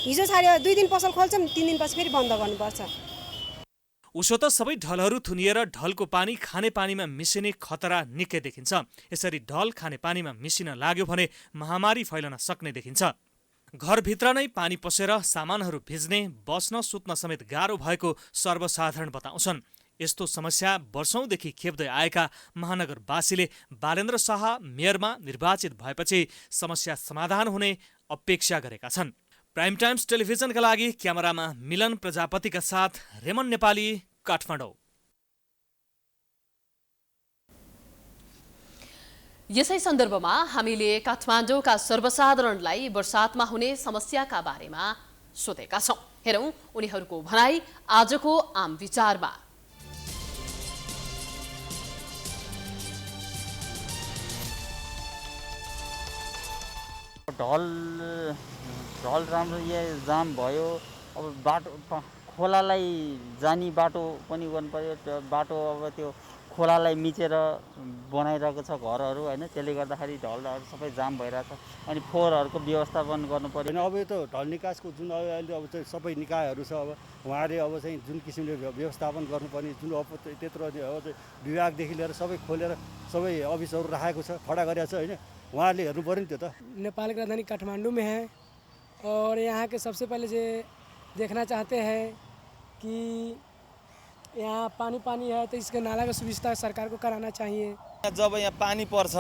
हिजो छाड्यो 2 दिन पसल खोल्छौँ, 3 दिनपछि फेरि बन्द गर्नुपर्छ। उसो त सबै ढलहरू थुनिएर ढलको पानी खानेपानीमा मिसिने खतरा निकै देखिन्छ। यसरी ढल खानेपानीमा मिसिन लाग्यो भने महामारी फैलन सक्ने देखिन्छ। घरभित्र नै पानी पसेर सामानहरू भिज्ने, बस्न सुत्न समेत गाह्रो भएको सर्वसाधारण बताउँछन्। यस्तो समस्या वर्षौंदेखि खेप्दै आएका महानगरवासीले बालेन्द्र शाह मेयरमा निर्वाचित भएपछि समस्या समाधान हुने अपेक्षा गरेका छन्। प्राइम टाइम्स टेलिभिजनका लागि क्यामेरामा मिलन प्रजापतिका साथ रेमन नेपाली, काठमाडौँ। यसै सन्दर्भमा हामीले काठमाडौँका सर्वसाधारणलाई वर्षातमा हुने समस्याका बारेमा सोधेका छौं। हेरौं उनीहरूको भनाई आजको आम विचारमा। ढल राम्रो यहाँ जाम भयो। अब बाटो खोलालाई जाने बाटो पनि गर्नु पर्यो। बाटो अब त्यो खोलालाई मिचेर बनाइरहेको छ घरहरू होइन, त्यसले गर्दाखेरि ढलहरू सबै जाम भइरहेछ। अनि फोहोरहरूको व्यवस्थापन गर्नु पर्यो। अब यो त ढल निकासको जुन अहिले अब चाहिँ सबै निकायहरू छ, अब उहाँले अब चाहिँ जुन किसिमले व्यवस्थापन गर्नुपर्ने जुन अब त्यत्रो अब चाहिँ विभागदेखि लिएर सबै खोलेर सबै अफिसहरू राखेको छ, खडा गरेको छ होइन, उहाँहरूले हेर्नु पऱ्यो नि त्यो त। नेपाल की राजधानी काठमांडू में है और यहाँ के सबसे पहले जो देखना चाहते हैं कि यहाँ पानी है तो इसके नाला का सुविधा सरकार को कराना चाहिए। जब यहाँ पानी पर्छ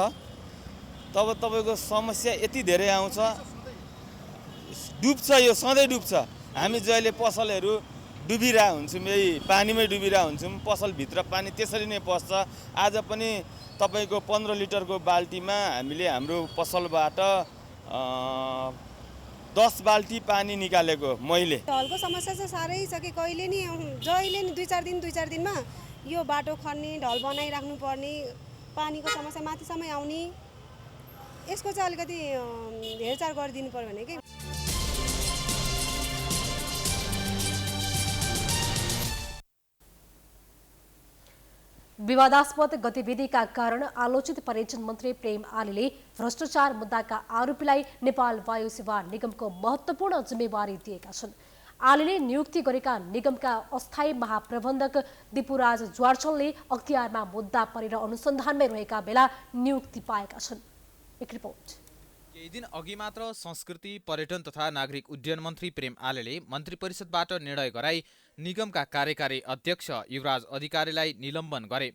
तब तपाईँको समस्या यति धेरै आउँछ, डुब्छ, यो सधैँ डुब्छ। हामी जहिले पसलहरू डुबिरहेको हुन्छौँ, यही पानीमै डुबिरहेको हुन्छौँ, पसलभित्र पानी त्यसरी नै पस्छ। आज पनि तपाईँको 15 लिटरको बाल्टीमा हामीले हाम्रो पसलबाट 10 बाल्टी पानी निकालेको मैले। ढलको समस्या चाहिँ साह्रै छ कि कहिले नि जहिले नि 2-4 दिनमा यो बाटो खन्ने, ढल बनाइराख्नु पर्ने, पानीको समस्या माथिसम्म आउने, यसको चाहिँ अलिकति हेरचाह गरिदिनु पर्यो भने के। विवादास्पद गतिविधिका कारण आलोचित पर्यटन मन्त्री प्रेम आलेले भ्रष्टाचार मुद्दाका आरोपीलाई नेपाल वायु सेवा निगमको महत्त्वपूर्ण जिम्मेवारी दिएका छन्। आलेले नियुक्ति गरेका निगमका अस्थायी महाप्रबन्धक दिपुराज ज्वार्चलले अख्तियारमा मुद्दा परेर अनुसन्धानमै रहेका बेला नियुक्ति पाएका छन्। एक रिपोर्ट। केही दिन अघि मात्र संस्कृति, पर्यटन तथा नागरिक उड्डयन मन्त्री प्रेम आलेले मन्त्री परिषदबाट निर्णय गराई निगमका कार्यकारी अध्यक्ष युवराज अधिकारीलाई निलम्बन गरे।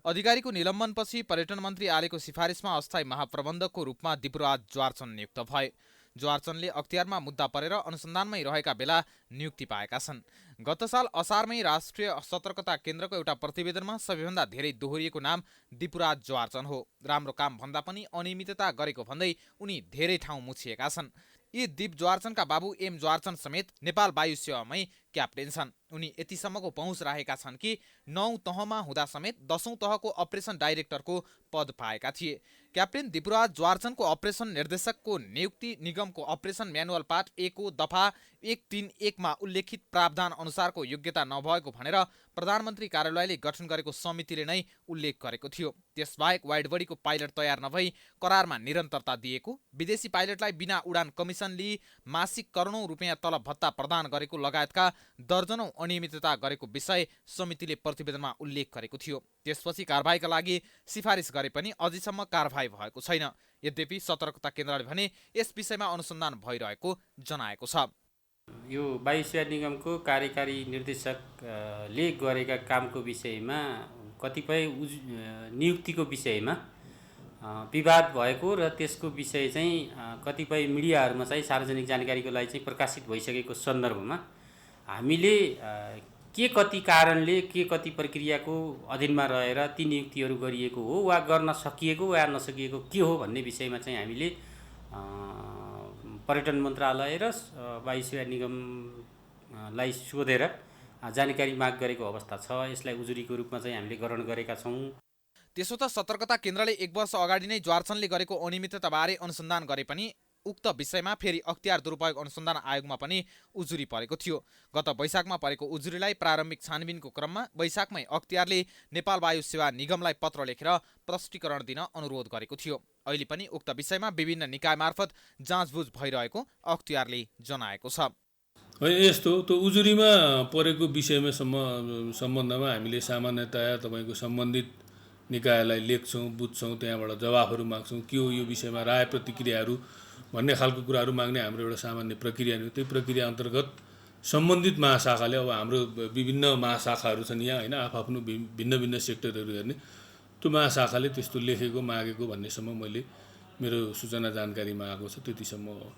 अधिकारीको निलम्बनपछि पर्यटन मन्त्री आलेको सिफारिसमा अस्थायी महाप्रबन्धकको रूपमा दिपुराज ज्वार्चन नियुक्त भए। ज्वार्चनले अख्तियारमा मुद्दा परेर अनुसन्धानमै रहेका बेला नियुक्ति पाएका छन्। गत साल असारमै राष्ट्रिय सतर्कता केन्द्रको एउटा प्रतिवेदनमा सबैभन्दा धेरै दोहोरिएको नाम दिपुराज ज्वार्चन हो। राम्रो काम भन्दा पनि अनियमितता गरेको भन्दै उनी धेरै ठाउँ मुछिएका छन्। यी दीप ज्वार्चनका बाबु एम ज्वार्चन समेत नेपाल वायु सेवामै क्याप्टेन छन्। उनी यतिसम्मको पहुँच राखेका छन् कि 9 तहमा हुँदा समेत 10औं तहको अपरेसन डाइरेक्टरको पद पाएका थिए। क्याप्टेन दिपुराज ज्वार्चनको अपरेसन निर्देशकको नियुक्ति निगमको अपरेसन म्यानुअल पार्ट 1 को दफा 131 मा उल्लेखित प्रावधान अनुसारको योग्यता नभएको भनेर प्रधानमन्त्री कार्यालयले गठन गरेको समितिले नै उल्लेख गरेको थियो। त्यसबाहेक वाइडबडीको पाइलट तयार नभई करारमा निरन्तरता दिएको, विदेशी पाइलटलाई बिना उडान कमिसन लिई मासिक करोडौं रुपियाँ तलब भत्ता प्रदान गरेको लगायतका दर्जनौं अनियमितता गरेको विषय समितिले प्रतिवेदनमा उल्लेख गरेको थियो। त्यसपछि कारबाहीका लागि सिफारिस गरे पनि अझैसम्म कारबाही भएको छैन। यद्यपि सतर्कता केन्द्रले भने यस विषयमा अनुसन्धान भइरहेको जनाएको छ। यो वायु सेवा निगमको कार्यकारी निर्देशकले गरेका कामको विषयमा कतिपय नियुक्तिको विषयमा विवाद भएको र त्यसको विषय चाहिँ कतिपय मिडियाहरूमा चाहिँ सार्वजनिक जानकारीको लागि चाहिँ प्रकाशित भइसकेको सन्दर्भमा हामीले के कति कारणले के कति प्रक्रियाको अधीनमा रहेर ती नियुक्तिहरू गरिएको हो वा गर्न सकिएको वा नसकिएको के हो भन्ने विषयमा चाहिँ हामीले पर्यटन मन्त्रालय र वायु सेवा निगमलाई सोधेर जानकारी माग गरेको अवस्था छ। यसलाई उजुरीको रूपमा चाहिँ हामीले ग्रहण गरेका छौँ। त्यसो त सतर्कता केन्द्रले 1 वर्ष अगाडि नै ज्वार्चनले गरेको अनियमितताबारे अनुसन्धान गरे पनि उक्त विषयमा फेरि अख्तियार दुरुपयोग अनुसन्धान आयोगमा पनि उजुरी परेको थियो। गत वैशाखमा परेको उजुरीलाई प्रारम्भिक छानबिनको क्रममा वैशाखमै अख्तियारले नेपाल वायु सेवा निगमलाई पत्र लेखेर प्रष्टीकरण दिन अनुरोध गरेको थियो। अहिले पनि उक्त विषयमा विभिन्न निकाय मार्फत जाँचबुझ भइरहेको अख्तियारले जनाएको छ। यस्तो त्यो उजुरीमा परेको विषयमा सम्बन्धमा हामीले सामान्यतया तपाईँको सम्बन्धित निकायलाई लेख्छौँ, बुझ्छौँ, त्यहाँबाट जवाफहरू माग्छौँ, के हो यो विषयमा राय प्रतिक्रियाहरू भन्ने खालको कुराहरू माग्ने हाम्रो एउटा सामान्य प्रक्रिया हो। त्यही प्रक्रिया अन्तर्गत सम्बन्धित महाशाखाले, अब हाम्रो विभिन्न महाशाखाहरू छन् यहाँ होइन, आफ्नो भिन्न भिन्न सेक्टरहरू हेर्ने, त्यो महाशाखाले त्यस्तो लेखेको मागेको भन्नेसम्म मैले मेरो सूचना जानकारीमा आएको छ, त्यतिसम्म हो।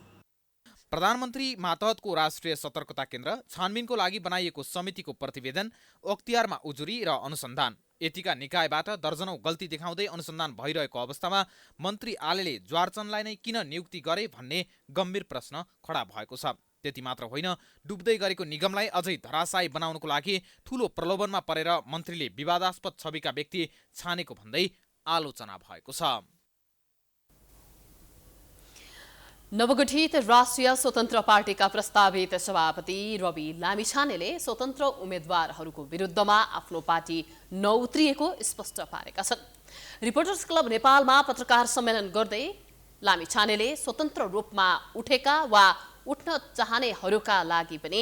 प्रधानमन्त्री मातहतको राष्ट्रिय सतर्कता केन्द्र छानबिनको लागि बनाइएको समितिको प्रतिवेदन, अख्तियारमा उजुरी र अनुसन्धान, यतिका निकायबाट दर्जनौं गल्ती देखाउँदै अनुसन्धान भइरहेको अवस्थामा मन्त्री आलेले ज्वार्चनलाई नै किन नियुक्ति गरे भन्ने गम्भीर प्रश्न खडा भएको छ। त्यति मात्र होइन, डुब्दै गरेको निगमलाई अझै धराशायी बनाउनको लागि ठूलो प्रलोभनमा परेर मन्त्रीले विवादास्पद छविका व्यक्ति छानेको भन्दै आलोचना भएको छ। नवगठित राष्ट्रिय स्वतन्त्र पार्टीका प्रस्तावित सभापति रवि लामिछानेले स्वतन्त्र उम्मेद्वारहरूको विरुद्धमा आफ्नो पार्टी नउत्रिएको स्पष्ट पारेका छन्। रिपोर्टर्स क्लब नेपालमा पत्रकार सम्मेलन गर्दै लामिछानेले स्वतन्त्र रूपमा उठेका वा उठ्न चाहनेहरूका लागि पनि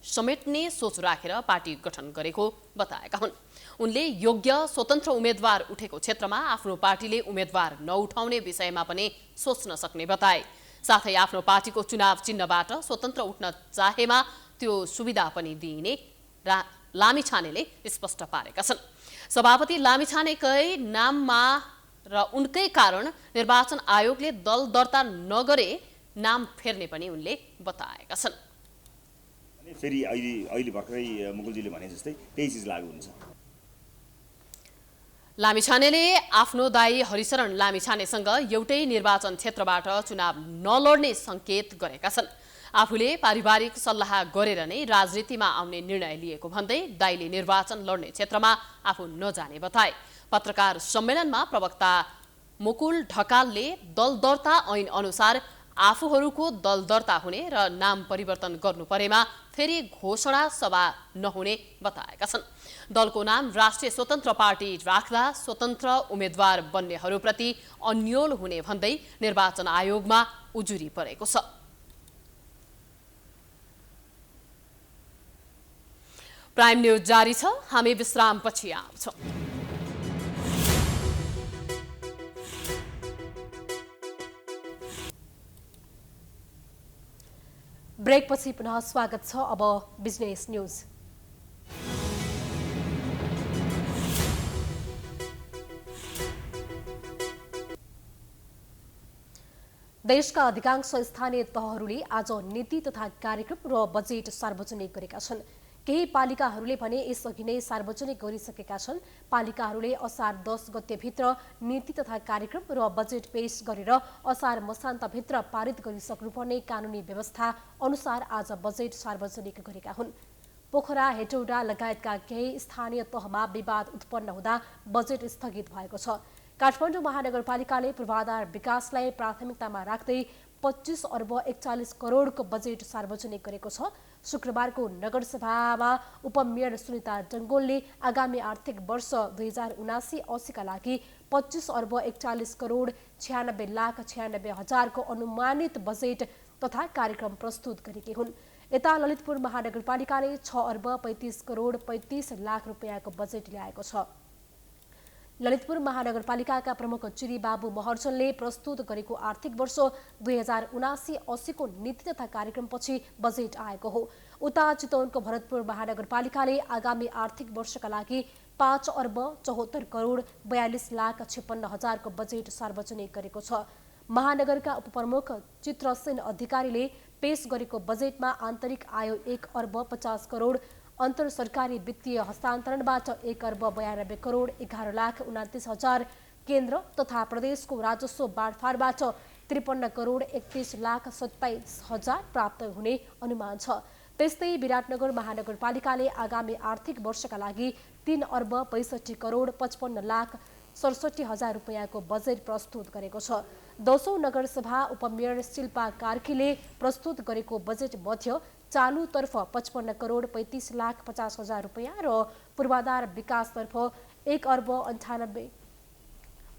समेट्ने सोच राखेर पार्टी गठन गरेको बताएका हुन्। उनले योग्य स्वतन्त्र उम्मेद्वार उठेको क्षेत्रमा आफ्नो पार्टीले उम्मेद्वार नउठाउने विषयमा पनि सोच्न सक्ने बताए। साथै आफ्नो पार्टीको चुनाव चिन्हबाट स्वतन्त्र उठ्न चाहेमा त्यो सुविधा पनि दिइने लामिछानेले स्पष्ट पारेका छन्। सभापति लामिछानेकै नाममा र उनकै कारण निर्वाचन आयोगले दल दर्ता नगरे नाम फेर्ने पनि उनले बताएका छन्। फेरि अहिले भर्खरै मुकुलजीले भने जस्तै त्यही चिज लागू हुन्छ। लामिछानेले आफ्नो दाइ हरिशरण लामिछानेसँग एउटै निर्वाचन क्षेत्रबाट चुनाव नलड्ने संकेत गरेका छन्। आफूले पारिवारिक सल्लाह गरेर नै राजनीतिमा आउने निर्णय लिएको भन्दै दाइले निर्वाचन लड्ने क्षेत्रमा आफू नजाने बताए। पत्रकार सम्मेलनमा प्रवक्ता मुकुल ढकालले दल दर्ता ऐन अनुसार आफूहरूको दल दर्ता हुने र नाम परिवर्तन गर्नु परेमा फेरि घोषणा सभा नहुने बताएका छन्। दलको नाम राष्ट्रिय स्वतन्त्र पार्टी राख्दा स्वतन्त्र उम्मेद्वार बन्नेहरूप्रति अन्योल हुने भन्दै निर्वाचन आयोगमा उजुरी परेको छ। प्राइम न्यूज जारी छ, हामी विश्रामपछि आउँछौँ। ब्रेकपछि पुनः स्वागत छ। अब बिजनेस न्यूज। देशका अधिकांश स्थानीय तहहरूले आज नीति तथा कार्यक्रम र बजेट सार्वजनिक गरेका छन्। केही पालिकाहरूले भने यसअघि नै सार्वजनिक गरिसकेका छन्। पालिकाहरूले असार 10 गतेभित्र नीति तथा कार्यक्रम र बजेट पेश गरेर असार मसान्तभित्र पारित गरिसक्नुपर्ने कानुनी व्यवस्था अनुसार आज बजेट सार्वजनिक गरेका हुन्। पोखरा, हेटौडा लगायतका केही स्थानीय तहमा विवाद उत्पन्न हुँदा बजेट स्थगित भएको छ। काठमाडौँ महानगरपालिकाले पूर्वाधार विकासलाई प्राथमिकतामा राख्दै 25 अर्ब 41 करोडको बजेट सार्वजनिक गरेको छ। शुक्रबारको नगरसभामा उपमेयर सुनिता डङ्गोलले आगामी आर्थिक वर्ष 2079-80 का लागि 25 अर्ब 41 करोड 96 लाख 96 हजारको अनुमानित बजेट तथा कार्यक्रम प्रस्तुत गरेकी हुन्। यता ललितपुर महानगरपालिकाले 6 अर्ब 35 करोड 35 लाख रुपियाँको बजेट ल्याएको छ। ललितपुर महानगरपालिकाका प्रमुख चिरी बाबु महर्जनले प्रस्तुत गरेको आर्थिक वर्ष 2079-80 को नीति तथा कार्यक्रमपछि बजेट आएको हो। उता चितवनको भरतपुर महानगरपालिकाले आगामी आर्थिक वर्षका लागि 5 अर्ब 74 करोड 42 लाख 56 हजारको बजेट सार्वजनिक गरेको छ। महानगरका उपप्रमुख चित्रसेन अधिकारीले पेश गरेको बजेटमा आन्तरिक आय 1 अर्ब 50 करोड, अन्तर सरकारी वित्तीय हस्तान्तरणबाट 1 अर्ब 92 करोड 11 लाख 29 हजार, केन्द्र तथा प्रदेशको राजस्व बाँडफाँडबाट 53 करोड 31 लाख 27 हजार प्राप्त हुने अनुमान छ। त्यस्तै विराटनगर महानगरपालिकाले आगामी आर्थिक वर्षका लागि 3 अर्ब 65 करोड 55 लाख 67 हजार रुपियाँको बजेट प्रस्तुत गरेको छ। 10औं नगरसभा उपमेयर शिल्पा कार्कीले प्रस्तुत गरेको बजेट मध्य चालुतर्फ 55 करोड 35 लाख 50 हजार रुपियाँ र पूर्वाधार विकासतर्फ 1 अर्ब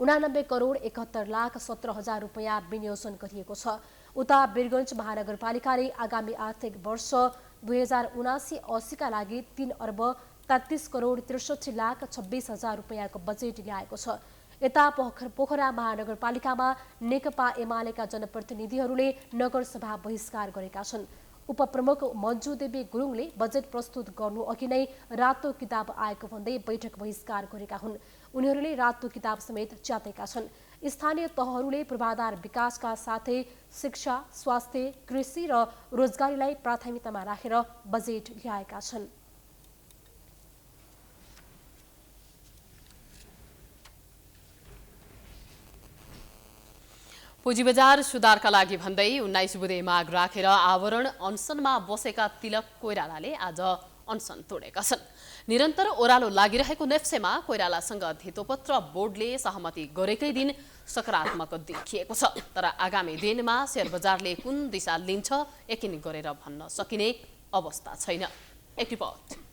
89 करोड 71 लाख 17 हजार रुपियाँ विनियोजन गरिएको छ। उता वीरगञ्ज महानगरपालिकाले आगामी आर्थिक वर्ष 2079-80 का लागि 3 अर्ब 33 करोड 63 लाख 26 हजार रुपियाँको बजेट ल्याएको छ। यता पोखरा महानगरपालिकामा नेकपा एमालेका जनप्रतिनिधिहरूले नगरसभा बहिष्कार गरेका छन्। उपप्रमुख मन्जु देवी गुरुङले बजेट प्रस्तुत गर्नु अघि नै रातो किताब आएको भन्दै बैठक बहिष्कार गरेका हुन्। उनीहरूले रातो किताब समेत च्यातेका छन्। स्थानीय तहहरूले पूर्वाधार विकासका साथै शिक्षा, स्वास्थ्य, कृषि र रोजगारीलाई प्राथमिकतामा राखेर बजेट ल्याएका छन्। पुँजी बजार सुधारका लागि भन्दै 19 बुधे माग राखेर आवरण अनसनमा बसेका तिलक कोइरालाले आज अनसन तोडेका छन्। निरन्तर ओह्रालो लागिरहेको नेप्सेमा कोइरालासँग धितोपत्र बोर्डले सहमति गरेकै दिन सकारात्मक देखिएको छ। तर आगामी दिनमा शेयर बजारले कुन दिशा लिन्छ यकिन गरेर भन्न सकिने अवस्था छैन। एक रिपोर्ट।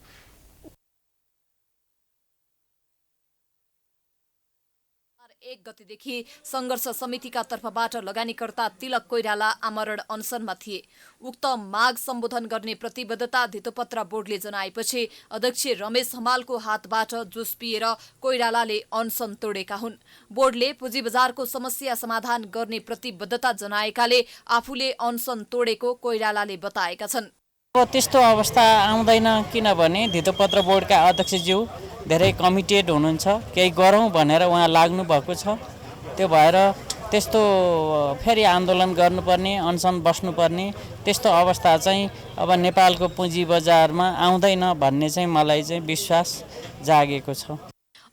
1 गतेदेखि संघर्ष समितिका तर्फबाट लगानीकर्ता तिलक कोइराला आमरण अनसनमा थिए। उक्त माग सम्बोधन गर्ने प्रतिबद्धता धितोपत्र बोर्डले जनाएपछि अध्यक्ष रमेश हमालको हातबाट जुस पिएर कोइरालाले अनसन तोडेका हुन्। बोर्डले पुँजी बजारको समस्या समाधान गर्ने प्रतिबद्धता जनाएकाले आफूले अनसन तोडेको कोइरालाले बताएका छन्। त्यस्तो अवस्था आउँदैन, किनभने धितोपत्र बोर्डका अध्यक्षज्यू धेरै कमिटेड हुनुहुन्छ, केही गरौँ भनेर उहाँ लाग्नु भएको छ। त्यो भएर त्यस्तो फेरि आन्दोलन गर्नुपर्ने, अनसन बस्नुपर्ने त्यस्तो अवस्था चाहिँ अब नेपालको पुँजी बजारमा आउँदैन भन्ने चाहिँ मलाई चाहिँ विश्वास जागेको छ।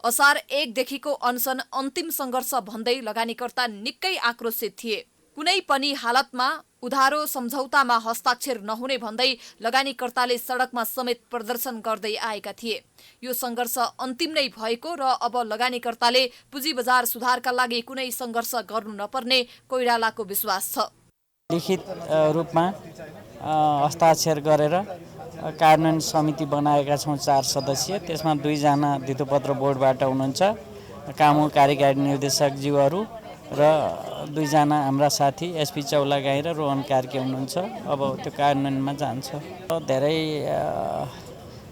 असार 1 देखिको अनसन अन्तिम सङ्घर्ष भन्दै लगानीकर्ता निकै आक्रोशित थिए। कुनै पनि हालतमा उधारो सम्झौतामा हस्ताक्षर नहुने भन्दै लगानीकर्ताले सडकमा समेत प्रदर्शन गर्दै आएका थिए। यो सङ्घर्ष अन्तिम नै भएको र अब लगानीकर्ताले पुँजी बजार सुधारका लागि कुनै सङ्घर्ष गर्नु नपर्ने कोइरालाको विश्वास छ। लिखित रूपमा हस्ताक्षर गरेर कार्यान्वयन समिति बनाएका छौँ 4 सदस्यीय। त्यसमा 2 जना धितोपत्र बोर्डबाट हुनुहुन्छ, कामु कार्यकारी निर्देशकज्यूहरू र 2 जना हाम्रा साथी एसपी चौलागाई र रोहन कार्के हुनुहुन्छ। अब त्यो कार्यान्वयनमा जान्छ। धेरै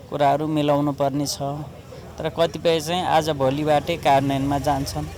कुराहरू मिलाउनु पर्ने छ, तर कतिपय चाहिँ आज भोलिबाटै कार्यान्वयनमा जान्छन्।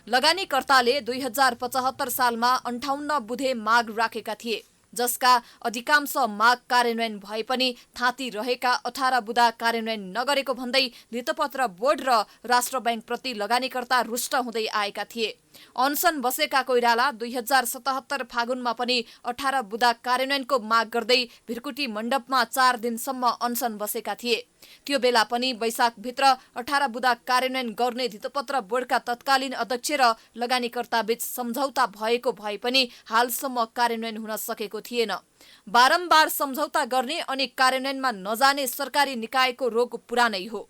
लगानीकर्ताले 2075 सालमा 58 बुधे माग राखेका थिए, जसका अधिकांश माग कार्यान्वयन भए पनि थाँती रहेका 18 बुदा कार्यान्वयन नगरेको भन्दै धितोपत्र बोर्ड र राष्ट्र बैंक प्रति लगानीकर्ता रुष्ट हुँदै आएका थिए। अनसन बसेका कोइराला 2077 फागुनमा पनि 18 बुदा कार्यान्वयनको माग गर्दै भिरकुटी मण्डपमा 4 दिनसम्म अनसन बसेका थिए। त्यो बेला पनि वैशाखभित्र 18 बुदा कार्यान्वयन गर्ने धितोपत्र बोर्डका तत्कालीन अध्यक्ष र लगानीकर्ता बीच सम्झौता भएको भए पनि हालसम्म कार्यान्वयन हुन सकेको थिएन। बारम्बार सम्झौता गर्ने अनि कार्यान्वयनमा नजाने सरकारी निकायको रोग पुरानै हो।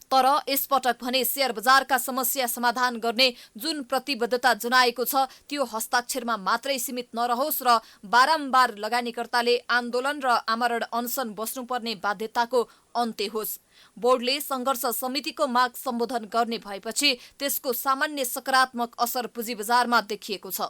तर यसपटक भने शेयर बजारका समस्या समाधान गर्ने जुन प्रतिबद्धता जनाएको छ त्यो हस्ताक्षरमा मात्रै सीमित नरहोस् र बारम्बार लगानीकर्ताले आन्दोलन र आमरण अनसन बस्नुपर्ने बाध्यताको अन्त्य होस्। बोर्डले सङ्घर्ष समितिको माग सम्बोधन गर्ने भएपछि त्यसको सामान्य सकारात्मक असर पुँजी बजारमा देखिएको छ।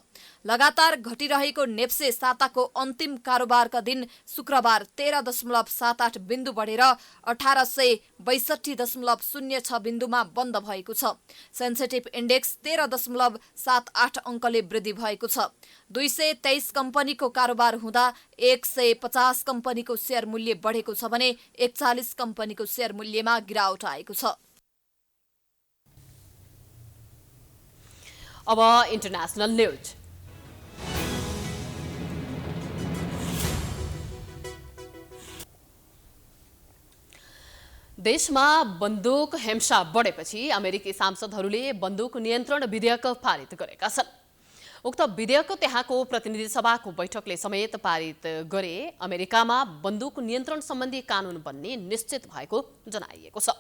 लगातार घटिरहेको नेप्से साताको अन्तिम कारोबारका दिन शुक्रबार 13.78 बिन्दु बढेर 1862.06 बिन्दुमा बन्द भएको छ। सेन्सेटिभ इन्डेक्स 13.78 अङ्कले वृद्धि भएको छ। 223 कम्पनीको कारोबार हुँदा 150 कम्पनीको शेयर मूल्य बढेको छ भने 41 कम्पनीको शेयर मूल्यमा गिरावट आएको छ। अब इन्टरनेशनल न्यूज। देशमा बन्दुक हिंसा बढेपछि अमेरिकी सांसदहरूले बन्दुक नियन्त्रण विधेयक पारित गरेका छन्। उक्त विधेयक त्यहाँको प्रतिनिधि सभाको बैठकले समेत पारित गरे अमेरिकामा बन्दुक नियन्त्रण सम्बन्धी कानुन बन्ने निश्चित भएको जनाइएको छ।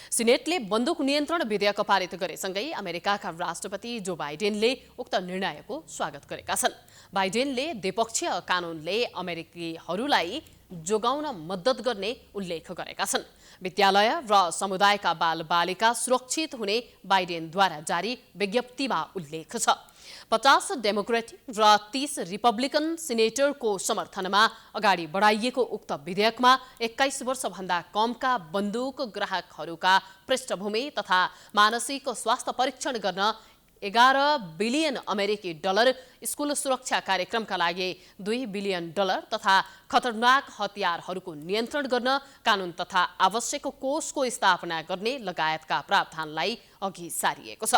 सिनेटले बन्दुक नियन्त्रण विधेयक पारित गरेसँगै अमेरिकाका राष्ट्रपति जो बाइडेनले उक्त निर्णयको स्वागत गरेका छन्। बाइडेनले द्विपक्षीय कानुनले अमेरिकीहरूलाई जोगाउन मद्दत गर्ने उल्लेख गरेका छन्। विद्यालय र समुदायका बालबालिका सुरक्षित हुने बाइडेनद्वारा जारी विज्ञप्तिमा उल्लेख छ। 50 डेमोक्रेटिक र 30 रिपब्लिकन सिनेटरको समर्थनमा अगाडि बढाइएको उक्त विधेयकमा 21 वर्षभन्दा कमका बन्दुक ग्राहकहरूका पृष्ठभूमि तथा मानसिक स्वास्थ्य परीक्षण गर्न 11 बिलियन अमेरिकी डलर, स्कुल सुरक्षा कार्यक्रमका लागि 2 बिलियन डलर तथा खतरनाक हतियारहरूको नियन्त्रण गर्न कानुन तथा आवश्यक कोषको स्थापना गर्ने लगायतका प्रावधानलाई अघि सारिएको छ।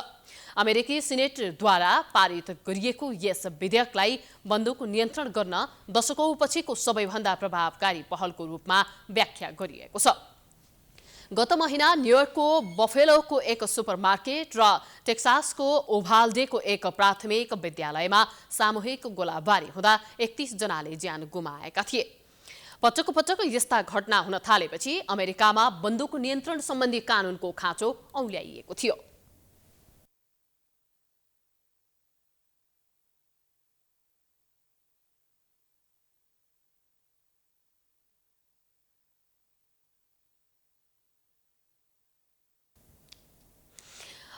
अमेरिकी सिनेटद्वारा पारित गरिएको यस विधेयकलाई बन्दुक नियन्त्रण गर्न दशकौँपछिको सबैभन्दा प्रभावकारी पहलको रूपमा व्याख्या गरिएको छ। गत महिना न्युयोर्कको बफेलोको एक सुपरमार्केट र टेक्सासको ओभाल्डेको एक प्राथमिक विद्यालयमा सामूहिक गोलाबारी हुँदा 31 जनाले ज्यान गुमाएका थिए। पटक पटक यस्ता घटना हुन थालेपछि अमेरिकामा बन्दुक नियन्त्रण सम्बन्धी कानुनको खाँचो औल्याइएको थियो।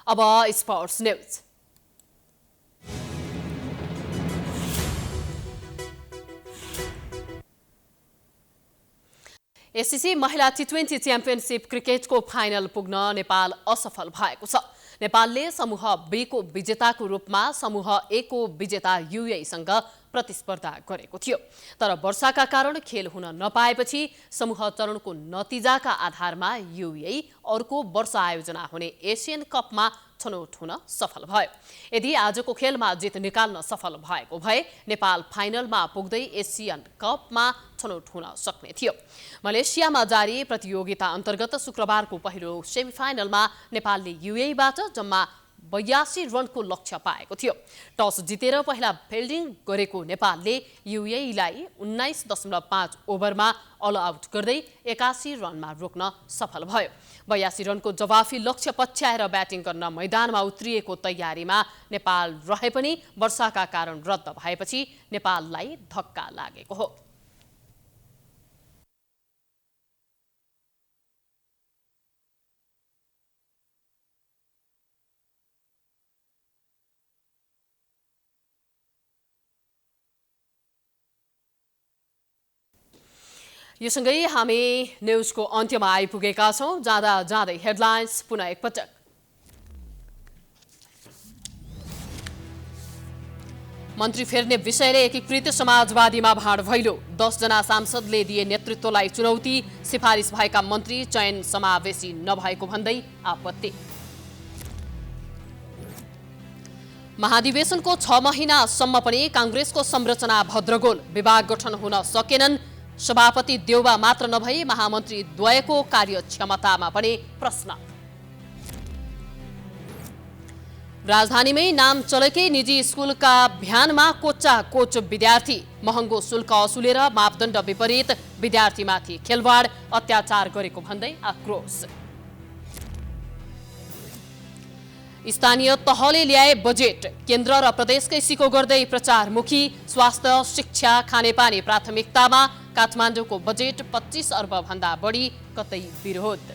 अब स्पोर्ट्स न्यूज। एससीसी महिला टी20 च्याम्पियनशिप क्रिकेटको फाइनल पुग्न नेपाल असफल भएको छ। नेपालले समूह बी को विजेताको रूपमा समूह ए को विजेता युएईसँग प्रतिस्पर्धा गरेको थियो, तर वर्षाका कारण खेल हुन नपाएपछि समूह चरणको नतिजाका आधारमा युएई अर्को वर्ष आयोजना हुने एसियन कपमा छनौट हुन सफल भयो। यदि आजको खेलमा जित निकाल्न सफल भएको भए नेपाल फाइनलमा पुग्दै एसियन कपमा छनौट हुन सक्ने थियो। मलेसियामा जारी प्रतियोगिता अन्तर्गत शुक्रबारको पहिलो सेमिफाइनलमा नेपालले युएईबाट जम्मा 82 रनको लक्ष्य पाएको थियो। टस जितेर पहिला फिल्डिङ गरेको नेपालले युएईलाई 19.5 ओभरमा अल आउट गर्दै 81 रनमा रोक्न सफल भयो। 82 रनको जवाफी लक्ष्य पछ्याएर ब्याटिङ गर्न मैदानमा उत्रिएको तयारीमा नेपाल रहे पनि वर्षाका कारण रद्द भएपछि नेपाललाई धक्का लागेको हो। यो सँगै हामी न्युजको अन्त्यमा आइपुगेका छौं। जाँदा जाँदै हेडलाइन्स पुनः एकपटक। मन्त्री फेर्ने विषयले एकीकृत समाजवादीमा भाँड भैलो। 10 जना सांसदले दिए नेतृत्वलाई चुनौती। सिफारिस भएका मन्त्री चयन समावेशी नभएको भन्दै आपत्ति। महाधिवेशनको 6 महिनासम्म पनि कांग्रेसको संरचना भद्रगोल। विभाग गठन हुन सकेनन्। सभापति देउबा मात्र नभई महामन्त्री द्वयको कार्यक्षमतामा पनि प्रश्न। राजधानीमै नाम चलेकै निजी स्कुलका भ्यानमा कोच्चा कोच विद्यार्थी। महँगो शुल्क असुलेर मापदण्ड विपरीत विद्यार्थीमाथि खेलवाड अत्याचार गरेको भन्दै आक्रोश। स्थानीय तहले ल्याए बजेट। केन्द्र र प्रदेशकै सिको गर्दै प्रचारमुखी। स्वास्थ्य, शिक्षा, खानेपानी प्राथमिकतामा। काठमाडौँको बजेट 25 अर्ब भन्दा बढी, कतै विरोध।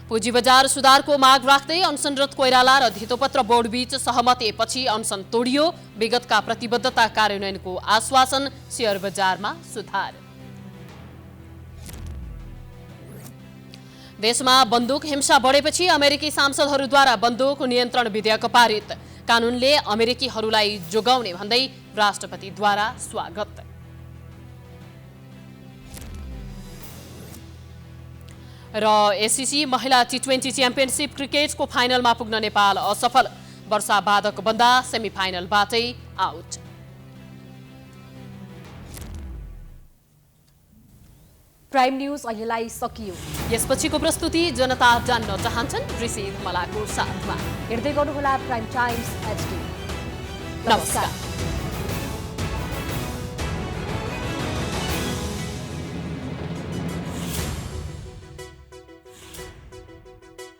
पुँजी बजार सुधारको माग राख्दै अनसनरत कोइराला र धितोपत्र बोर्डबीच सहमतिपछि अनसन तोडियो। विगतका प्रतिबद्धता कार्यान्वयनको आश्वासन। शेयर बजारमा सुधार। देशमा बन्दुक हिंसा बढेपछि अमेरिकी सांसदहरूद्वारा बन्दुक नियन्त्रण विधेयक पारित। कानूनले अमेरिकीहरूलाई जोगाउने भन्दै राष्ट्रपतिद्वारा स्वागत। र एससीसी महिला टी20 च्याम्पियनशिप क्रिकेटको फाइनलमा पुग्न नेपाल असफल। वर्षा बाधक बन्दा सेमिफाइनलबाटै आउट। प्राइम न्यूज अहिलेलाई सकियो। यसपछिको प्रस्तुति जनता जान्न चाहन्छन् ऋषि धमलाको साथमा। हेर्दै गर्नुहोला प्राइम टाइम्स HD। नमस्कार।